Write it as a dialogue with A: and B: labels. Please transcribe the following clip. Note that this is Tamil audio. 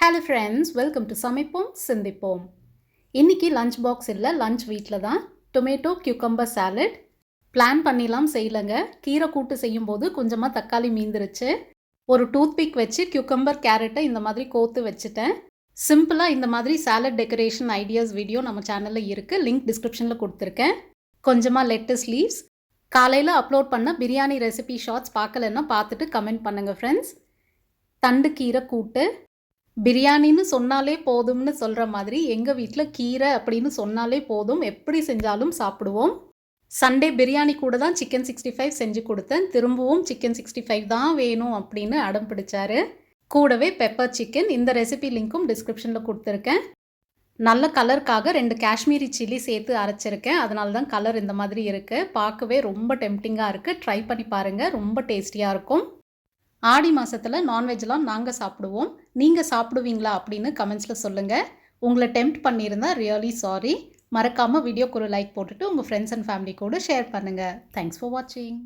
A: ஹலோ ஃப்ரெண்ட்ஸ், வெல்கம் டு சமைப்போம் சிந்திப்போம். இன்றைக்கி லஞ்ச் பாக்ஸ் இல்லை, லஞ்ச் வீட்டில் தான். டொமேட்டோ கியூக்கம்பர் சாலட் பிளான் பண்ணிலாம் செய்யலைங்க. கீரை கூட்டு செய்யும்போது கொஞ்சமாக தக்காளி மீந்துருச்சு. ஒரு டூத்பிக் வச்சு கியூக்கம்பர் கேரட்டை இந்த மாதிரி கோத்து வச்சுட்டேன். சிம்பிளாக இந்த மாதிரி சாலட் டெக்கரேஷன் ஐடியாஸ் வீடியோ நம்ம சேனலில் இருக்குது. லிங்க் டிஸ்கிரிப்ஷனில் கொடுத்துருக்கேன். கொஞ்சமாக லெட்டஸ் லீவ்ஸ். காலையில் அப்லோட் பண்ண பிரியாணி ரெசிபி ஷார்ட்ஸ் பார்க்கலன்னா பார்த்துட்டு கமெண்ட் பண்ணுங்கள் ஃப்ரெண்ட்ஸ். தண்டு கீரை கூட்டு. பிரியாணின்னு சொன்னாலே போதும்னு சொல்கிற மாதிரி எங்கள் வீட்டில் கீரை அப்படின்னு சொன்னாலே போதும், எப்படி செஞ்சாலும் சாப்பிடுவோம். சண்டே பிரியாணி கூட தான் சிக்கன் 65 செஞ்சு கொடுத்தேன். திரும்பவும் சிக்கன் 65 தான் வேணும் அப்படின்னு அடம் பிடிச்சாரு. கூடவே பெப்பர் சிக்கன். இந்த ரெசிபி லிங்க்கும் டிஸ்கிரிப்ஷனில் கொடுத்துருக்கேன். நல்ல கலருக்காக 2 காஷ்மீரி சில்லி சேர்த்து அரைச்சிருக்கேன். அதனால தான் கலர் இந்த மாதிரி இருக்குது. பார்க்கவே ரொம்ப டெம்டிங்காக இருக்குது. ட்ரை பண்ணி பாருங்கள், ரொம்ப டேஸ்டியாக இருக்கும். ஆடி மாதத்தில் நான்வெஜ்லாம் நாங்கள் சாப்பிடுவோம். நீங்கள் சாப்பிடுவீங்களா அப்படின்னு கமெண்ட்ஸில் சொல்லுங்கள். உங்களை டெம்ப்ட் பண்ணியிருந்தால் ரியலி சாரி. மறக்காமல் வீடியோக்கு ஒரு லைக் போட்டுட்டு உங்கள் ஃப்ரெண்ட்ஸ் அண்ட் ஃபேமிலி கூட ஷேர் பண்ணுங்கள். தேங்க்ஸ் ஃபார் வாட்சிங்.